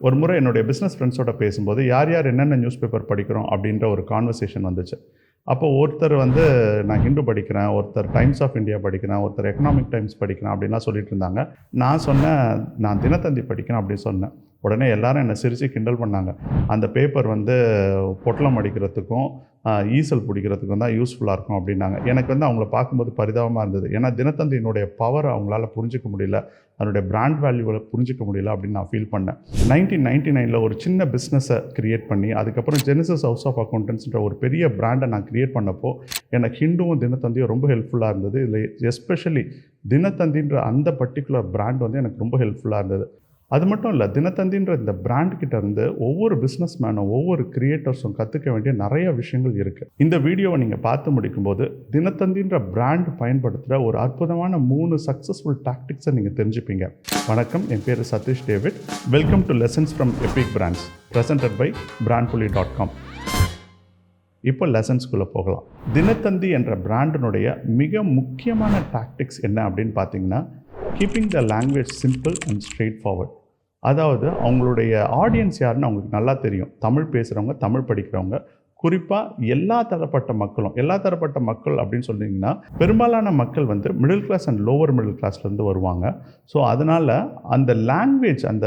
ஒரு முறை என்னுடைய பிஸ்னஸ் ஃப்ரெண்ட்ஸோட பேசும்போது யார் யார் என்னென்ன நியூஸ் பேப்பர் படிக்கிறோம் அப்படின்ற ஒரு கான்வர்சேஷன் வந்துச்சு. அப்போ ஒருத்தர் வந்து நான் ஹிந்து படிக்கிறேன், ஒருத்தர் டைம்ஸ் ஆஃப் இந்தியா படிக்கிறேன், ஒருத்தர் எக்கனாமிக் டைம்ஸ் படிக்கிறேன் அப்படின்லாம் சொல்லிட்டு இருந்தாங்க. நான் சொன்னேன், நான் தினத்தந்தி படிக்கிறேன் அப்படின்னு சொன்னேன். உடனே எல்லாரும் என்னை சிரித்து கிண்டல் பண்ணாங்க. அந்த பேப்பர் வந்து பொட்டலம் அடிக்கிறதுக்கும் ஈசல் பிடிக்கிறதுக்கும் தான் யூஸ்ஃபுல்லாக இருக்கும் அப்படின்னாங்க. எனக்கு வந்து அவங்கள பார்க்கும்போது பரிதாபமாக இருந்தது. ஏன்னா தினத்தந்தியினுடைய பவர் அவங்களால புரிஞ்சிக்க முடியல, அதனுடைய பிராண்ட் வேல்யூவை புரிஞ்சிக்க முடியல அப்படின்னு நான் ஃபீல் பண்ணேன். 1999 ஒரு சின்ன பிஸ்னஸை க்ரியேட் பண்ணி அதுக்கப்புறம் ஜெனிசஸ் ஹவுஸ் ஆஃப் அக்கௌண்டன்ஸ்ன்ற ஒரு பெரிய பிராண்டை நான் க்ரியேட் பண்ணப்போ எனக்கு ஹிந்துவும் தினத்தந்தியும் ரொம்ப ஹெல்ப்ஃபுல்லாக இருந்தது. இதில் எஸ்பெஷலி தினத்தந்தின்ற அந்த பர்டிகுலர் பிராண்ட் வந்து எனக்கு ரொம்ப ஹெல்ப்ஃபுல்லாக இருந்தது. அது மட்டும் இல்லை, தினத்தந்தின்ற இந்த பிராண்ட்கிட்ட இருந்து ஒவ்வொரு பிஸ்னஸ் மேனும் ஒவ்வொரு கிரியேட்டர்ஸும் கற்றுக்க வேண்டிய நிறைய விஷயங்கள் இருக்குது. இந்த வீடியோவை நீங்கள் பார்த்து முடிக்கும்போது தினத்தந்தின்ற பிராண்ட் பயன்படுத்துகிற ஒரு அற்புதமான 3 சக்ஸஸ்ஃபுல் டாக்டிக்ஸை நீங்கள் தெரிஞ்சுப்பீங்க. வணக்கம், என் பேர் Satish David. Welcome to lessons from epic brands, presented by brandpully.com. இப்போ லெசன்ஸ்குள்ளே போகலாம். தினத்தந்தி என்ற பிராண்டினுடைய மிக முக்கியமான டாக்டிக்ஸ் என்ன அப்படின்னு பார்த்தீங்கன்னா, keeping the language simple and straight forward. அதாவது அவங்களுடைய ஆடியன்ஸ் யாருன்னு அவங்களுக்கு நல்லா தெரியும். தமிழ் பேசுகிறவங்க, தமிழ் படிக்கிறவங்க, குறிப்பாக எல்லா தரப்பட்ட மக்கள் அப்படின்னு சொன்னீங்கன்னா பெரும்பாலான மக்கள் வந்து middle class and lower middle கிளாஸ்லேருந்து வருவாங்க. ஸோ அதனால் அந்த லாங்குவேஜ், அந்த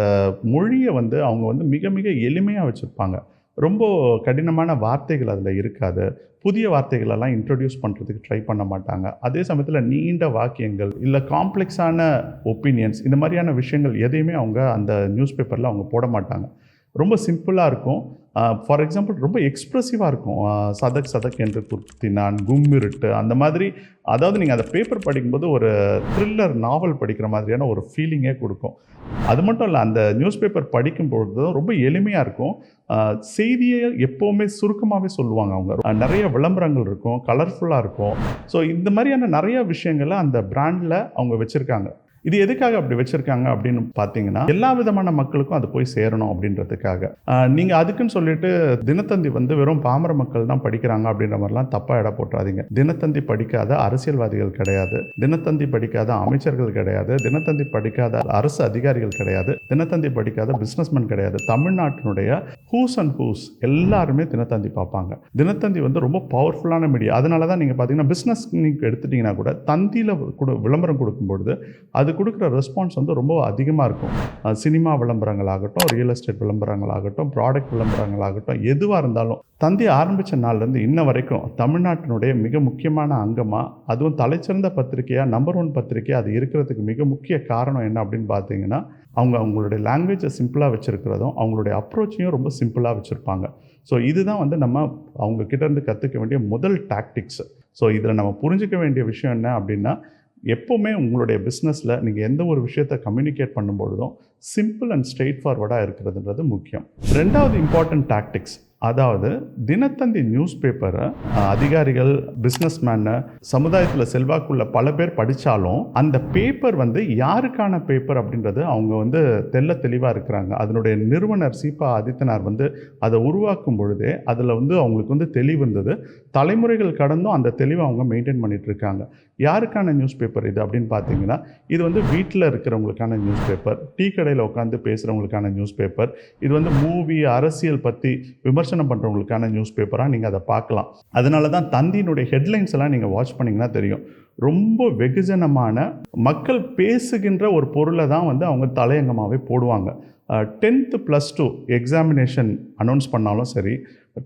மொழியை வந்து அவங்க வந்து மிக மிக எளிமையாக வச்சுருப்பாங்க. ரொம்ப கடினமான வார்த்தைகள் அதில் இருக்காது. புதிய வார்த்தைகளெல்லாம் இன்ட்ரடியூஸ் பண்ணுறதுக்கு ட்ரை பண்ண மாட்டாங்க. அதே சமயத்தில் நீண்ட வாக்கியங்கள் இல்லை காம்ப்ளெக்ஸான ஒப்பீனியன்ஸ், இந்த மாதிரியான விஷயங்கள் எதையுமே அவங்க அந்த நியூஸ் பேப்பரில் அவங்க போட மாட்டாங்க. ரொம்ப சிம்பிளாக இருக்கும். ஃபார் எக்ஸாம்பிள் ரொம்ப எக்ஸ்ப்ரெசிவாக இருக்கும். சதக் சதக் என்று குத்தினான், கும்மிருட்டு, அந்த மாதிரி. அதாவது நீங்கள் அந்த பேப்பர் படிக்கும்போது ஒரு த்ரில்லர் நாவல் படிக்கிற மாதிரியான ஒரு ஃபீலிங்கே கொடுக்கும். அது மட்டும் இல்லை, அந்த நியூஸ் பேப்பர் படிக்கும்பொழுது ரொம்ப எளிமையாக இருக்கும். செய்தியை எப்போவுமே சுருக்கமாகவே சொல்லுவாங்க. அவங்க நிறைய விளம்பரங்கள் இருக்கும், கலர்ஃபுல்லாக இருக்கும். ஸோ இந்த மாதிரியான நிறைய விஷயங்களை அந்த பிராண்டில் அவங்க வச்சுருக்காங்க. இது எதுக்காக அப்படி வச்சுருக்காங்க அப்படின்னு பார்த்தீங்கன்னா, எல்லா விதமான மக்களுக்கும் அது போய் சேரணும் அப்படின்றதுக்காக. நீங்கள் அதுக்குன்னு சொல்லிட்டு தினத்தந்தி வந்து வெறும் பாமர மக்கள் தான் படிக்கிறாங்க அப்படின்ற மாதிரிலாம் தப்பாக இட போட்டுறாதீங்க. தினத்தந்தி படிக்காத அரசியல்வாதிகள் கிடையாது, தினத்தந்தி படிக்காத அமைச்சர்கள் கிடையாது, தினத்தந்தி படிக்காத அரசு அதிகாரிகள் கிடையாது, தினத்தந்தி படிக்காத பிஸ்னஸ்மேன் கிடையாது. தமிழ்நாட்டினுடைய ஹூஸ் அண்ட் ஹூஸ் எல்லாருமே தினத்தந்தி பார்ப்பாங்க. தினத்தந்தி வந்து ரொம்ப பவர்ஃபுல்லான மீடியா. அதனால தான் நீங்கள் பார்த்தீங்கன்னா பிஸ்னஸ் நீங்கள் எடுத்துட்டிங்கன்னா கூட தந்தியில் கூட விளம்பரம் கொடுக்கும்பொழுது அது கொடுக்குற ரெஸ்பான்ஸ் வந்து ரொம்ப அதிகமாக இருக்கும். சினிமா விளம்பரங்களாகட்டும், ரியல் எஸ்டேட் விளம்பரங்களாகட்டும், ப்ராடக்ட் விளம்பரங்களாகட்டும், எதுவாக இருந்தாலும் தந்தி ஆரம்பித்த நாள்லேருந்து இன்ன வரைக்கும் தமிழ்நாட்டினுடைய மிக முக்கியமான அங்கமாக, அதுவும் தலைச்சிறந்த பத்திரிகையாக, நம்பர் 1 பத்திரிகையாக அது இருக்கிறதுக்கு மிக முக்கிய காரணம் என்ன அப்படின்னு பார்த்தீங்கன்னா, அவங்களுடைய லாங்குவேஜை சிம்பிளாக வச்சுருக்கிறதும் அவங்களுடைய அப்ரோச்சையும் ரொம்ப சிம்பிளாக வச்சுருப்பாங்க. ஸோ இதுதான் வந்து நம்ம அவங்கக்கிட்டேருந்து கற்றுக்க வேண்டிய முதல் டாக்டிக்ஸ். ஸோ இதில் நம்ம புரிஞ்சிக்க வேண்டிய விஷயம் என்ன அப்படின்னா, எப்போவுமே உங்களுடைய பிஸ்னஸில் நீங்கள் எந்த ஒரு விஷயத்தை கம்யூனிகேட் பண்ணும்பொழுதும் சிம்பிள் அண்ட் ஸ்ட்ரெயிட் ஃபார்வர்டாக இருக்கிறதுன்றது முக்கியம். 2வது இம்பார்ட்டன்ட் டாக்டிக்ஸ், அதாவது தினத்தந்தி நியூஸ் பேப்பரை அதிகாரிகள், பிஸ்னஸ்மேனு, சமுதாயத்தில் செல்வாக்குள்ள பல பேர் படித்தாலும் அந்த பேப்பர் வந்து யாருக்கான பேப்பர் அப்படின்றது அவங்க வந்து தெளிவாக இருக்கிறாங்க. அதனுடைய நிறுவனர் சீபா ஆதித்தனார் வந்து அதை உருவாக்கும் பொழுதே அதில் வந்து அவங்களுக்கு வந்து தெளிவு இருந்தது. தலைமுறைகள் கடந்தும் அந்த தெளிவை அவங்க மெயின்டைன் பண்ணிட்டு இருக்காங்க. யாருக்கான நியூஸ் பேப்பர் இது அப்படின்னு பார்த்தீங்கன்னா, இது வந்து வீட்டில் இருக்கிறவங்களுக்கான நியூஸ் பேப்பர், டீ கடையில் உட்காந்து பேசுகிறவங்களுக்கான நியூஸ் பேப்பர், இது வந்து மூவி, அரசியல் பற்றி விமர்சனம் பண்ணுறவங்களுக்கான நியூஸ் பேப்பராக நீங்கள் அதை பார்க்கலாம். அதனால தான் தந்தியினுடைய ஹெட்லைன்ஸ் எல்லாம் நீங்கள் வாட்ச் பண்ணிங்கன்னா தெரியும். ரொம்ப வெகுஜனமான மக்கள் பேசுகின்ற ஒரு பொருளை தான் வந்து அவங்க தலையங்கமாகவே போடுவாங்க. 10th +2 எக்ஸாமினேஷன் அனௌன்ஸ் பண்ணாலும் சரி,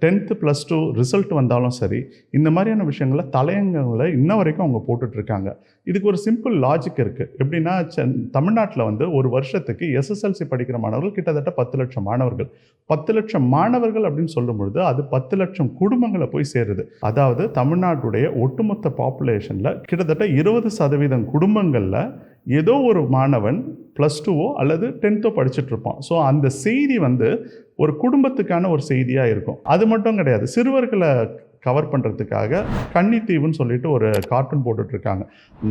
10th +2 ரிசல்ட் வந்தாலும் சரி, இந்த மாதிரியான விஷயங்களை தலையங்கங்களை இன்ன வரைக்கும் அவங்க போட்டுட்ருக்காங்க. இதுக்கு ஒரு சிம்பிள் லாஜிக் இருக்குது. எப்படின்னா, தமிழ்நாட்டில் வந்து ஒரு வருஷத்துக்கு SSLC படிக்கிற மாணவர்கள் கிட்டத்தட்ட 10 லட்சம் மாணவர்கள். 10 லட்சம் மாணவர்கள் அப்படின்னு சொல்லும் பொழுது அது 10 லட்சம் குடும்பங்களை போய் சேருது. அதாவது தமிழ்நாட்டுடைய ஒட்டுமொத்த பாப்புலேஷனில் கிட்டத்தட்ட 20% குடும்பங்களில் ஏதோ ஒரு மாணவன் +2வோ அல்லது 10th படிச்சுட்டு இருப்பான். ஸோ அந்த செய்தி வந்து ஒரு குடும்பத்துக்கான ஒரு செய்தியாக இருக்கும். அது மட்டும் கிடையாது, சிறுவர்களை கவர் பண்ணுறதுக்காக கன்னித்தீவுன்னு சொல்லிட்டு ஒரு கார்ட்டூன் போட்டுட்ருக்காங்க.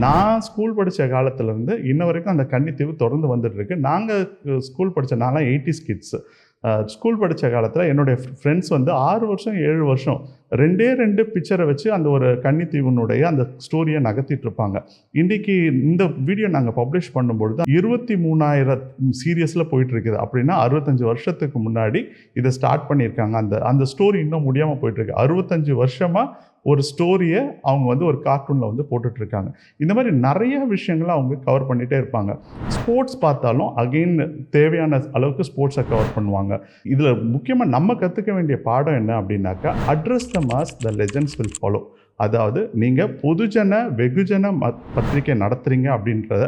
நான் ஸ்கூல் படித்த காலத்துலேருந்து இன்ன வரைக்கும் அந்த கன்னித்தீவு தொடர்ந்து வந்துட்டுருக்கு. நாங்கள் ஸ்கூல் படித்த நான்லாம் 80s கிட்ஸு. ஸ்கூல் படித்த காலத்தில் என்னுடைய ஃப்ரெண்ட்ஸ் வந்து 6 வருஷம் 7 வருஷம் 2 பிக்சரை வச்சு அந்த ஒரு கன்னித்தீவுனுடைய அந்த ஸ்டோரியை நகர்த்திட்டு இருப்பாங்க. இன்றைக்கி இந்த வீடியோ நாங்கள் பப்ளிஷ் பண்ணும்பொழுது 23,000 சீரியஸில் போயிட்டுருக்குது. அப்படின்னா 65 வருஷத்துக்கு முன்னாடி இதை ஸ்டார்ட் பண்ணியிருக்காங்க. அந்த ஸ்டோரி இன்னும் முடியாமல் போயிட்டுருக்கு. 65 வருஷமாக ஒரு ஸ்டோரியை அவங்க வந்து ஒரு கார்ட்டூனில் வந்து போட்டுட்ருக்காங்க. இந்த மாதிரி நிறைய விஷயங்களை அவங்க கவர் பண்ணிகிட்டே இருப்பாங்க. ஸ்போர்ட்ஸ் பார்த்தாலும் அகெயின் தேவையான அளவுக்கு ஸ்போர்ட்ஸை கவர் பண்ணுவாங்க. இதில் முக்கியமாக நம்ம கற்றுக்க வேண்டிய பாடம் என்ன அப்படின்னாக்கா, address the mass, the legends will follow. அதாவது நீங்கள் பொதுஜன வெகுஜன பத்திரிக்கை நடத்துகிறீங்க அப்படின்றத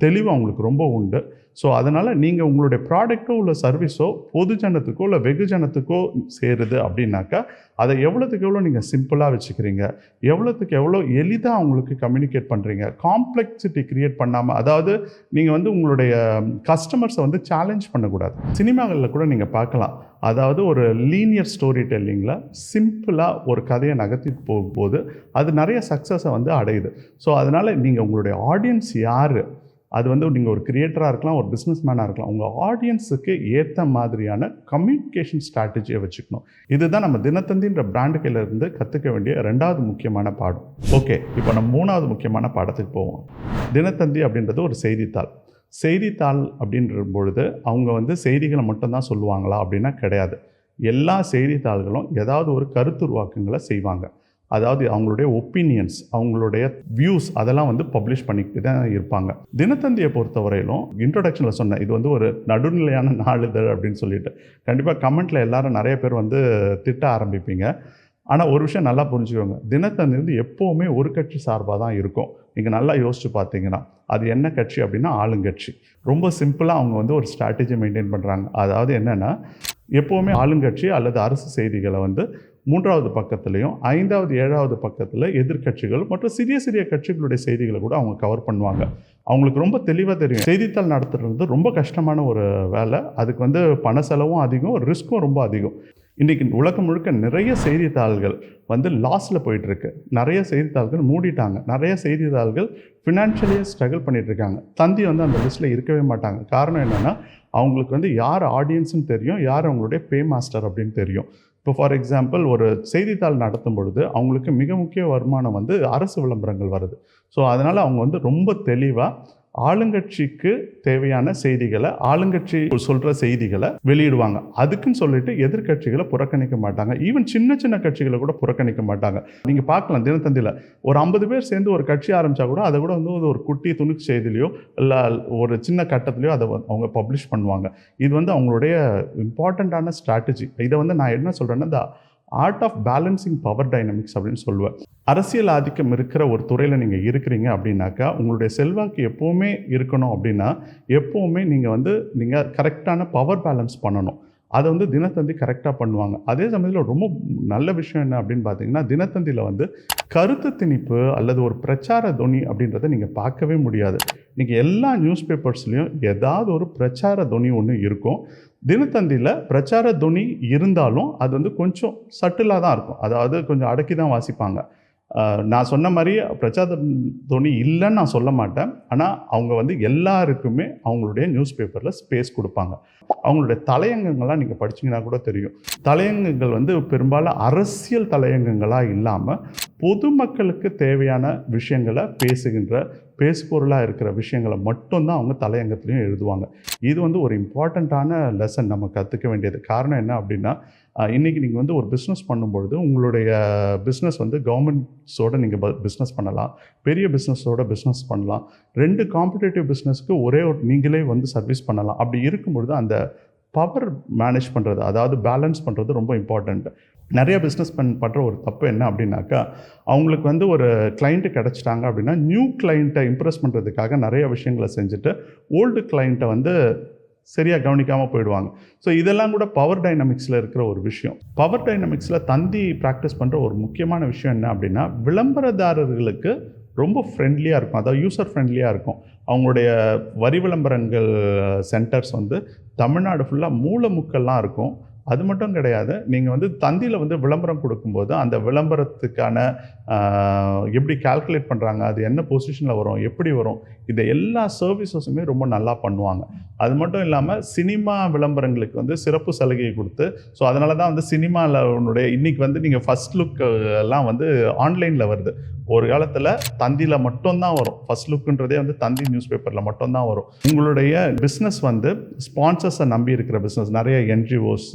தெளிவு அவங்களுக்கு ரொம்ப உண்டு. ஸோ அதனால் நீங்கள் உங்களுடைய ப்ராடக்ட்டோ இல்லை சர்வீஸோ பொதுஜனத்துக்கோ இல்லை வெகுஜனத்துக்கோ சேருது அப்படின்னாக்கா, அதை எவ்வளோத்துக்கு எவ்வளோ நீங்கள் சிம்பிளாக வச்சுக்கிறீங்க, எவ்வளோத்துக்கு எவ்வளோ எளிதாக அவங்களுக்கு கம்யூனிகேட் பண்ணுறீங்க, காம்ப்ளெக்சிட்டி க்ரியேட் பண்ணாமல். அதாவது நீங்கள் வந்து உங்களுடைய கஸ்டமர்ஸை வந்து சேலஞ்ச் பண்ணக்கூடாது. சினிமாகளில் கூட நீங்கள் பார்க்கலாம். அதாவது ஒரு லீனியர் ஸ்டோரி டெல்லிங்கில் சிம்பிளாக ஒரு கதையை நகர்த்தி போகும்போது அது நிறைய சக்ஸஸை வந்து அடையுது. ஸோ அதனால் நீங்கள் உங்களுடைய ஆடியன்ஸ் யார், அது வந்து நீங்கள் ஒரு கிரியேட்டராக இருக்கலாம், ஒரு பிஸ்னஸ் மேனாக இருக்கலாம், உங்கள் ஆடியன்ஸுக்கு ஏற்ற மாதிரியான கம்யூனிகேஷன் ஸ்ட்ராட்டஜியை வச்சுக்கணும். இதுதான் நம்ம தினத்தந்தின்ற பிராண்டு கையிலேருந்து கற்றுக்க வேண்டிய 2வது முக்கியமான பாடம். ஓகே, இப்போ நம்ம 3வது முக்கியமான பாடத்துக்கு போவோம். தினத்தந்தி அப்படின்றது ஒரு செய்தித்தாள். செய்தித்தாள் அப்படின்ற பொழுது அவங்க வந்து செய்திகளை மட்டும்தான் சொல்லுவாங்களா அப்படின்னா கிடையாது. எல்லா செய்தித்தாள்களும் ஏதாவது ஒரு கருத்துருவாக்கங்களை செய்வாங்க. அதாவது அவங்களுடைய ஒப்பீனியன்ஸ், அவங்களுடைய வியூஸ் அதெல்லாம் வந்து பப்ளிஷ் பண்ணிக்கிட்டு தான் இருப்பாங்க. தினத்தந்தியை பொறுத்தவரையிலும் இன்ட்ரோடக்ஷனில் சொன்னேன், இது வந்து ஒரு நடுநிலையான நாளிதழ் அப்படின்னு சொல்லிட்டு. கண்டிப்பாக கமெண்ட்டில் எல்லாரும் நிறைய பேர் வந்து திட்ட ஆரம்பிப்பீங்க. ஆனால் ஒரு விஷயம் நல்லா புரிஞ்சுக்கோங்க, தினத்தந்தி வந்து எப்போவுமே ஒரு கட்சி சார்பாக தான் இருக்கும். நீங்கள் நல்லா யோசிச்சு பார்த்தீங்கன்னா அது என்ன கட்சி அப்படின்னா ஆளுங்கட்சி. ரொம்ப சிம்பிளாக அவங்க வந்து ஒரு ஸ்ட்ராட்டஜி மெயின்டைன் பண்ணுறாங்க. அதாவது என்னென்னா, எப்போவுமே ஆளுங்கட்சி அல்லது அரசு செய்திகளை வந்து 3வது பக்கத்துலேயும் 5வது 7வது பக்கத்தில் எதிர்கட்சிகள் மற்றும் சிறிய சிறிய கட்சிகளுடைய செய்திகளை கூட அவங்க கவர் பண்ணுவாங்க. அவங்களுக்கு ரொம்ப தெளிவாக தெரியும், செய்தித்தாள் நடத்துறது ரொம்ப கஷ்டமான ஒரு வேலை. அதுக்கு வந்து பண செலவும் அதிகம், ரிஸ்க்கும் ரொம்ப அதிகம். இன்றைக்கி உலகம் முழுக்க நிறைய செய்தித்தாள்கள் வந்து லாஸில் போயிட்டுருக்கு. நிறைய செய்தித்தாள்கள் மூடிட்டாங்க. நிறைய செய்தித்தாள்கள் ஃபினான்ஷியலியாக ஸ்ட்ரகிள் பண்ணிகிட்ருக்காங்க. தந்தி வந்து அந்த லிஸ்ட்டில் இருக்கவே மாட்டாங்க. காரணம் என்னென்னா, அவங்களுக்கு வந்து யார் ஆடியன்ஸுன்னு தெரியும், யார் அவங்களுடைய பே மாஸ்டர் அப்படின்னு தெரியும். இப்போ ஃபார் எக்ஸாம்பிள், ஒரு செய்தித்தாள் நடத்தும் பொழுது அவங்களுக்கு மிக முக்கிய வருமானம் வந்து அரசு விளம்பரங்கள் வருது. ஸோ அதனால் அவங்க வந்து ரொம்ப தெளிவாக ஆளுங்கட்சிக்கு தேவையான செய்திகளை, ஆளுங்கட்சி சொல்கிற செய்திகளை வெளியிடுவாங்க. அதுக்குன்னு சொல்லிட்டு எதிர்கட்சிகளை புறக்கணிக்க மாட்டாங்க. ஈவன் சின்ன சின்ன கட்சிகளை கூட புறக்கணிக்க மாட்டாங்க. நீங்கள் பார்க்கலாம், தினத்தந்தியில் ஒரு 50 பேர் சேர்ந்து ஒரு கட்சி ஆரம்பித்தா கூட அதை கூட வந்து ஒரு குட்டி துணுக்கு செய்திலையோ இல்லை ஒரு சின்ன கட்டத்துலையோ அதை அவங்க பப்ளிஷ் பண்ணுவாங்க. இது வந்து அவங்களுடைய இம்பார்ட்டண்ட்டான ஸ்ட்ராட்டஜி. இதை வந்து நான் என்ன சொல்கிறேன்னா, இந்த art of balancing power dynamics அப்படின்னு சொல்லுவேன். அரசியல் ஆதிக்கம் இருக்கிற ஒரு துறையில் நீங்கள் இருக்கிறீங்க அப்படின்னாக்கா, உங்களுடைய செல்வாக்கு எப்போவுமே இருக்கணும் அப்படின்னா, எப்போவுமே நீங்கள் கரெக்டான பவர் பேலன்ஸ் பண்ணணும். அதை வந்து தினத்தந்தி கரெக்டாக பண்ணுவாங்க. அதே சமயத்தில் ரொம்ப நல்ல விஷயம் என்ன அப்படின்னு பார்த்தீங்கன்னா, தினத்தந்தியில் வந்து கருத்து திணிப்பு அல்லது ஒரு பிரச்சார தொனி அப்படின்றத நீங்கள் பார்க்கவே முடியாது. நீங்கள் எல்லா நியூஸ் பேப்பர்ஸ்லேயும் ஏதாவது ஒரு பிரச்சார தொனி ஒன்று இருக்கும். தினத்தந்தியில் பிரச்சார தொனி இருந்தாலும் அது வந்து கொஞ்சம் சட்டிலாக தான் இருக்கும். அதாவது கொஞ்சம் அடக்கி தான் வாசிப்பாங்க. நான் சொன்ன மாதிரி பிரச்சார தொனி இல்லைன்னு நான் சொல்ல மாட்டேன். ஆனால் அவங்க வந்து எல்லாருக்குமே அவங்களுடைய நியூஸ் பேப்பரில் ஸ்பேஸ் கொடுப்பாங்க. அவங்களுடைய தலையங்கங்கள்லாம் நீங்கள் படிச்சிங்கன்னா கூட தெரியும். தலையங்கங்கள் வந்து பெரும்பாலும் அரசியல் தலையங்கங்களாக இல்லாமல் பொதுமக்களுக்கு தேவையான விஷயங்களை பேசுபொருளாக இருக்கிற விஷயங்களை மட்டும்தான் அவங்க தலையங்கத்துலேயும் எழுதுவாங்க. இது வந்து ஒரு இம்பார்ட்டண்ட்டான லெசன் நம்ம கற்றுக்க வேண்டியது. காரணம் என்ன அப்படின்னா, இன்றைக்கி நீங்கள் வந்து ஒரு பிஸ்னஸ் பண்ணும்பொழுது உங்களுடைய பிஸ்னஸ் வந்து கவர்மெண்ட்ஸோடு நீங்கள் பிஸ்னஸ் பண்ணலாம், பெரிய பிஸ்னஸோட பிஸ்னஸ் பண்ணலாம், 2 காம்படிட்டிவ் பிஸ்னஸ்க்கு ஒரே ஒரு நீங்களே வந்து சர்வீஸ் பண்ணலாம். அப்படி இருக்கும்பொழுது அந்த பவர் மேனேஜ் பண்ணுறது, அதாவது பேலன்ஸ் பண்ணுறது ரொம்ப இம்பார்ட்டண்ட். நிறைய பிஸ்னஸ் பண்ணுற ஒரு தப்பு என்ன அப்படின்னாக்கா, அவங்களுக்கு வந்து ஒரு கிளைண்ட்டு கிடச்சிட்டாங்க அப்படின்னா நியூ கிளைண்ட்டை இம்ப்ரெஸ் பண்ணுறதுக்காக நிறைய விஷயங்களை செஞ்சுட்டு ஓல்டு கிளைண்ட்டை வந்து சரியாக கவனிக்காமல் போயிடுவாங்க. ஸோ இதெல்லாம் கூட பவர் டைனமிக்ஸில் இருக்கிற ஒரு விஷயம். பவர் டைனமிக்ஸில் தந்தி ப்ராக்டிஸ் பண்ணுற ஒரு முக்கியமான விஷயம் என்ன அப்படின்னா, விளம்பரதாரர்களுக்கு ரொம்ப ஃப்ரெண்ட்லியாக இருக்கும். அதாவது யூசர் ஃப்ரெண்ட்லியாக இருக்கும். அவங்களுடைய வரி விளம்பரங்கள் சென்டர்ஸ் வந்து தமிழ்நாடு ஃபுல்லாக மூலமுக்கெல்லாம் இருக்கும். அது மட்டும் கிடையாது, நீங்கள் வந்து தந்தியில் வந்து விளம்பரம் கொடுக்கும்போது அந்த விளம்பரத்துக்கான எப்படி கால்குலேட் பண்ணுறாங்க, அது என்ன பொசிஷனில் வரும், எப்படி வரும், இதை எல்லா சர்வீசஸுமே ரொம்ப நல்லா பண்ணுவாங்க. அது மட்டும் இல்லாமல் சினிமா விளம்பரங்களுக்கு வந்து சிறப்பு சலுகை கொடுத்து, ஸோ அதனால தான் வந்து சினிமாவில் இன்றைக்கி வந்து நீங்கள் ஃபஸ்ட் லுக் எல்லாம் வந்து ஆன்லைனில் வருது. ஒரு காலத்தில் தந்தியில் மட்டும்தான் வரும். ஃபர்ஸ்ட் லுக்குன்றதே வந்து தந்தி நியூஸ் பேப்பரில் மட்டும்தான் வரும். உங்களுடைய பிஸ்னஸ் வந்து ஸ்பான்சர்ஸை நம்பி இருக்கிற பிஸ்னஸ், நிறைய என்ஜிஓஸ்,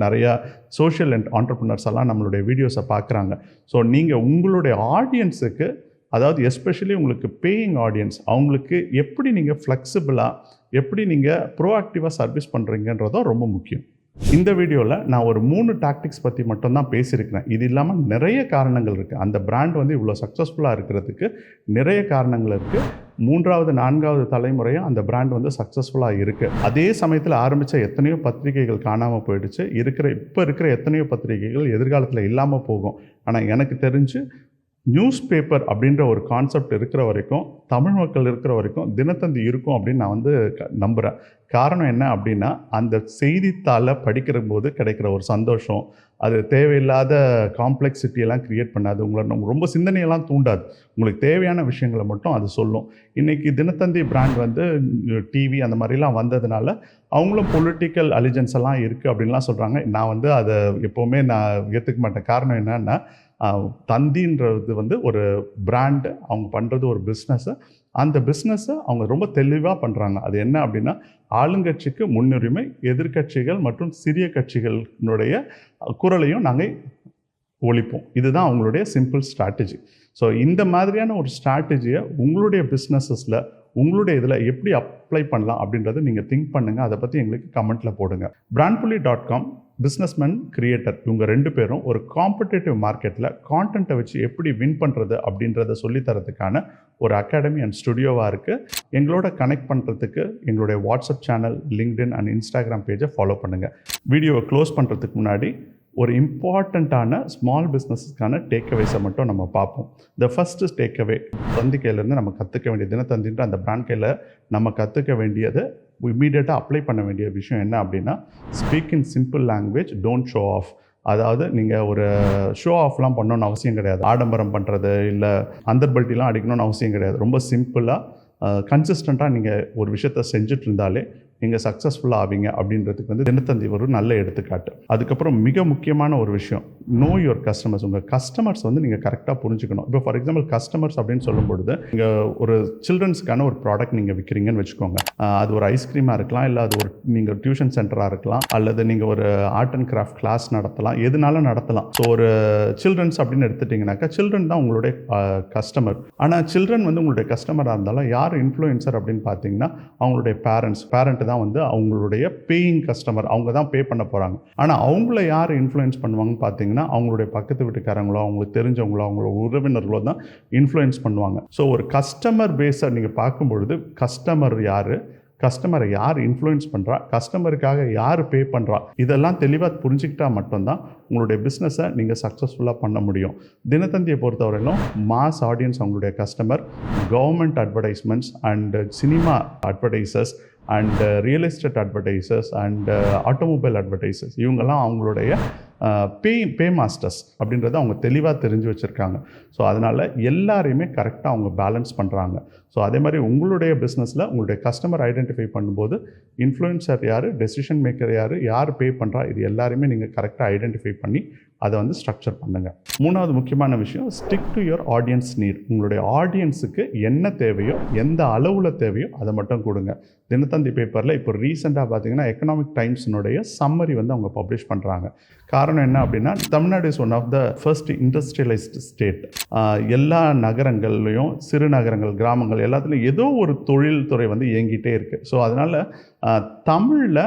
நிறையா சோஷியல் ஆண்டர்ப்ரனர்ஸ் எல்லாம் நம்மளுடைய வீடியோஸை பார்க்குறாங்க. ஸோ நீங்கள் உங்களுடைய ஆடியன்ஸுக்கு, அதாவது எஸ்பெஷலி உங்களுக்கு பேயிங் ஆடியன்ஸ், அவங்களுக்கு எப்படி நீங்கள் ஃப்ளெக்சிபிளாக, எப்படி நீங்கள் ப்ரோஆக்டிவாக சர்வீஸ் பண்ணுறீங்கன்றதும் ரொம்ப முக்கியம். இந்த வீடியோவில் நான் ஒரு 3 டாக்டிக்ஸ் பற்றி மட்டும்தான் பேசியிருக்கிறேன். இது இல்லாமல் நிறைய காரணங்கள் இருக்குது. அந்த பிராண்ட் வந்து இவ்வளோ சக்ஸஸ்ஃபுல்லாக இருக்கிறதுக்கு நிறைய காரணங்கள் இருக்குது. 3வது 4வது தலைமுறையும் அந்த பிராண்ட் வந்து சக்ஸஸ்ஃபுல்லாக இருக்குது. அதே சமயத்தில் ஆரம்பித்த எத்தனையோ பத்திரிகைகள் காணாமல் போயிடுச்சு. இப்போ இருக்கிற எத்தனையோ பத்திரிகைகள் எதிர்காலத்தில் இல்லாமல் போகும். ஆனால் எனக்கு தெரிஞ்சு நியூஸ் பேப்பர் அப்படின்ற ஒரு கான்செப்ட் இருக்கிற வரைக்கும், தமிழ் மக்கள் இருக்கிற வரைக்கும் தினத்தந்தி இருக்கும் அப்படின்னு நான் வந்து நம்புகிறேன். காரணம் என்ன அப்படின்னா, அந்த செய்தித்தாளை படிக்கிற போது கிடைக்கிற ஒரு சந்தோஷம், அது தேவையில்லாத காம்ப்ளெக்சிட்டியெல்லாம் க்ரியேட் பண்ணாது. உங்களை ரொம்ப சிந்தனையெல்லாம் தூண்டாது. உங்களுக்கு தேவையான விஷயங்களை மட்டும் அது சொல்லும். இன்றைக்கி தினத்தந்தி பிராண்ட் வந்து டிவி அந்த மாதிரிலாம் வந்ததுனால அவங்களும் பொலிட்டிக்கல் அலிஜென்ஸ் எல்லாம் இருக்குது அப்படின்லாம் சொல்கிறாங்க. நான் வந்து அதை எப்போவுமே நான் ஏற்றுக்க மாட்டேன். காரணம் என்னன்னா, தந்தின்றது வந்து ஒரு பிராண்டு, அவங்க பண்ணுறது ஒரு பிஸ்னஸ்ஸு. அந்த பிஸ்னஸை அவங்க ரொம்ப தெளிவாக பண்ணுறாங்க. அது என்ன அப்படின்னா, ஆளுங்கட்சிக்கு முன்னுரிமை, எதிர்க்கட்சிகள் மற்றும் சிறிய கட்சிகளினுடைய குரலையும் நாங்கள் ஒழிப்போம். இதுதான் அவங்களுடைய சிம்பிள் ஸ்ட்ராட்டஜி. ஸோ இந்த மாதிரியான ஒரு ஸ்ட்ராட்டஜியை உங்களுடைய பிஸ்னஸஸில், உங்களுடைய இதில் எப்படி அப்ளை பண்ணலாம் அப்படின்றத நீங்கள் திங்க் பண்ணுங்கள். அதை பற்றி எங்களுக்கு கமெண்ட்டில் போடுங்க. brandpully.com பிஸ்னஸ்மேன், கிரியேட்டர், இவங்க 2 பேரும் ஒரு காம்படிட்டிவ் மார்க்கெட்டில் கான்டென்ட்டை வச்சு எப்படி வின் பண்ணுறது அப்படின்றத சொல்லித்தரதுக்கான ஒரு அகாடமி அண்ட் ஸ்டுடியோவாக இருக்குது. எங்களோட கனெக்ட் பண்ணுறதுக்கு எங்களுடைய WhatsApp channel, LinkedIn and Instagram பேஜை ஃபாலோ பண்ணுங்கள். வீடியோவை க்ளோஸ் பண்ணுறதுக்கு முன்னாடி ஒரு இம்பார்ட்டண்ட்டான ஸ்மால் பிஸ்னஸுக்கான டேக்அவேஸை மட்டும் நம்ம பார்ப்போம். த ஃபஸ்ட்டு டேக்அவே, தந்தி கையிலேருந்து நம்ம கற்றுக்க வேண்டிய, தினத்தந்தின்ற அந்த பிராண்ட் கையில் நம்ம கற்றுக்க வேண்டியது, இமீடியட்டாக அப்ளை பண்ண வேண்டிய விஷயம் என்ன அப்படின்னா, speak in simple language, don't show off. அதாவது நீங்கள் ஒரு ஷோ ஆஃப்லாம் பண்ணணும்னு அவசியம் கிடையாது. ஆடம்பரம் பண்ணுறது இல்லை அந்தர்பல்ட்டிலாம் அடிக்கணும்னு அவசியம் கிடையாது. ரொம்ப சிம்பிளாக கன்சிஸ்டண்ட்டாக நீங்கள் ஒரு விஷயத்தை செஞ்சுட்டு இருந்தாலே நீங்கள் சக்ஸஸ்ஃபுல்லாக ஆவீங்க அப்படின்றதுக்கு வந்து தினத்தந்தி ஒரு நல்ல எடுத்துக்காட்டு. அதுக்கப்புறம் மிக முக்கியமான ஒரு விஷயம், நோ யுவர் கஸ்டமர்ஸ். உங்கள் கஸ்டமர்ஸ் வந்து நீங்கள் கரெக்டாக புரிஞ்சுக்கணும். இப்போ ஃபார் எக்ஸாம்பிள் கஸ்டமர்ஸ் அப்படின்னு சொல்லும்பொழுது, நீங்கள் ஒரு சில்ட்ரன்ஸ்க்கான ஒரு ப்ராடக்ட் நீங்கள் விற்கிறீங்கன்னு வச்சுக்கோங்க. அது ஒரு ஐஸ்கிரீமாக இருக்கலாம், இல்லை அது ஒரு நீங்கள் டியூஷன் சென்டராக இருக்கலாம், அல்லது நீங்கள் ஒரு ஆர்ட் அண்ட் கிராஃப்ட் கிளாஸ் நடத்தலாம், எதுனாலும் நடத்தலாம். ஸோ ஒரு சில்ட்ரன்ஸ் அப்படின்னு எடுத்துட்டிங்கனாக்கா, சில்ட்ரன் தான் உங்களுடைய கஸ்டமர். ஆனால் சில்ட்ரன் வந்து உங்களுடைய கஸ்டமராக இருந்தாலும் யார் இன்ஃப்ளூயன்சர் அப்படின்னு பார்த்தீங்கன்னா, அவங்களுடைய பேரண்ட் தான் வந்து அவங்களுடைய பேயிங் கஸ்டமர். அவங்க தான் பே பண்ண போகிறாங்க. ஆனால் அவங்கள யார் இன்ஃப்ளூயன்ஸ் பண்ணுவாங்கன்னு பார்த்தீங்கன்னா, அவங்களுடைய பக்கத்து வீட்டுக்காரங்களோ, அவங்களுக்கு தெரிஞ்சவங்களோ, அவங்களோட உறவினர்களோ தான் இன்ஃப்ளூயன்ஸ் பண்ணுவாங்க. ஸோ ஒரு கஸ்டமர் பேஸை நீங்கள் பார்க்கும்பொழுது, கஸ்டமரை யார் இன்ஃப்ளூயன்ஸ் பண்ணுறா, கஸ்டமருக்காக யார் பே பண்ணுறா, இதெல்லாம் தெளிவாக புரிஞ்சுக்கிட்டால் மட்டும்தான் உங்களுடைய பிஸ்னஸை நீங்கள் சக்ஸஸ்ஃபுல்லாக பண்ண முடியும். தினத்தந்தியை பொறுத்தவரையிலும் மாஸ் ஆடியன்ஸ் அவங்களுடைய customer, government advertisements and cinema advertisers and real estate advertisers and automobile advertisers, இவங்கெல்லாம் அவங்களுடைய பே மாஸ்டர்ஸ் அப்படின்றத அவங்க தெளிவாக தெரிஞ்சு வச்சுருக்காங்க. ஸோ அதனால் எல்லாரையுமே கரெக்டாக அவங்க பேலன்ஸ் பண்ணுறாங்க. ஸோ அதே மாதிரி உங்களுடைய பிஸ்னஸில் உங்களுடைய கஸ்டமர் ஐடென்டிஃபை பண்ணும்போது இன்ஃப்ளூயன்சர் யார், டெசிஷன் மேக்கர் யார் பே பண்ணுறா, இது எல்லாருமே நீங்கள் கரெக்டாக ஐடென்டிஃபை பண்ணி அதை வந்து ஸ்ட்ரக்சர் பண்ணுங்கள். 3வது முக்கியமான விஷயம், stick to your audience need. உங்களுடைய ஆடியன்ஸுக்கு என்ன தேவையோ, எந்த அளவில் தேவையோ அதை மட்டும் கொடுங்க. தினத்தந்தி பேப்பரில் இப்போ ரீசெண்டாக பார்த்தீங்கன்னா எக்கனாமிக் டைம்ஸினுடைய சம்மரி வந்து அவங்க பப்ளிஷ் பண்ணுறாங்க. காரணம் என்ன அப்படின்னா, Tamil Nadu is one of the first industrialised state. எல்லா நகரங்கள்லையும், சிறு நகரங்கள், கிராமங்கள் எல்லாத்துலேயும் ஏதோ ஒரு தொழில்துறை வந்து இயங்கிட்டே இருக்குது. ஸோ அதனால் தமிழில்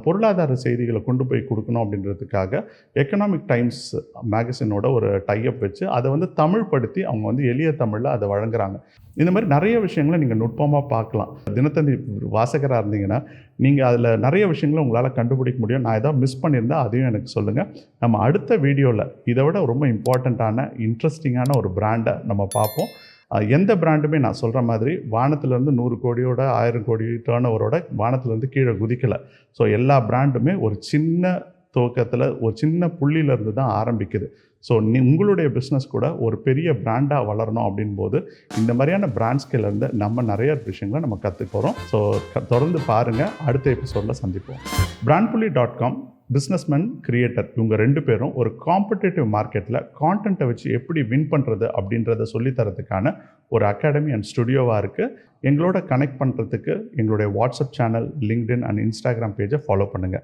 பொருளாதார செய்திகளை கொண்டு போய் கொடுக்கணும் அப்படின்றதுக்காக எக்கனாமிக் டைம்ஸ் மேகசினோட ஒரு டைஅப் வச்சு அதை வந்து தமிழ் படுத்தி அவங்க வந்து எளிய தமிழில் அதை வழங்குறாங்க. இந்த மாதிரி நிறைய விஷயங்களை நீங்கள் நுட்பமாக பார்க்கலாம். தினத்தந்தி வாசகராக இருந்தீங்கன்னா நீங்கள் அதில் நிறைய விஷயங்களை உங்களால் கண்டுபிடிக்க முடியும். நான் ஏதாவது மிஸ் பண்ணியிருந்தால் அதையும் எனக்கு சொல்லுங்கள். நம்ம அடுத்த வீடியோவில் இதை விட ரொம்ப இம்பார்ட்டண்ட்டான, இன்ட்ரெஸ்டிங்கான ஒரு பிராண்டை நம்ம பார்ப்போம். எந்த பிராண்டுமே நான் சொல்கிற மாதிரி வானத்துலேருந்து 100 கோடியோட 1000 கோடி டேர்ன் ஓவரோட வானத்துலேருந்து கீழே குதிக்கலை. ஸோ எல்லா பிராண்டுமே ஒரு சின்ன துவக்கத்தில் ஒரு சின்ன புள்ளியிலேருந்து தான் ஆரம்பிக்குது. ஸோ உங்களுடைய பிஸ்னஸ் கூட ஒரு பெரிய பிராண்டாக வளரணும் அப்படின்போது இந்த மாதிரியான பிராண்ட்ஸ்கிலேருந்து நம்ம நிறைய விஷயங்களை நம்ம கற்றுக்கிறோம். ஸோ தொடர்ந்து பாருங்கள். அடுத்த எபிசோடில் சந்திப்போம். brandpulli.com பிஸ்னஸ்மேன் கிரியேட்டர் இவங்க 2 பேரும் ஒரு காம்படிட்டிவ் மார்க்கெட்டில் கான்டென்ட்டை வச்சு எப்படி வின் பண்ணுறது அப்படின்றத சொல்லித்தரதுக்கான ஒரு அகாடமி அண்ட் ஸ்டுடியோவாக இருக்குது. எங்களோட கனெக்ட் பண்ணுறதுக்கு எங்களுடைய WhatsApp channel, LinkedIn and Instagram பேஜை ஃபாலோ பண்ணுங்கள்.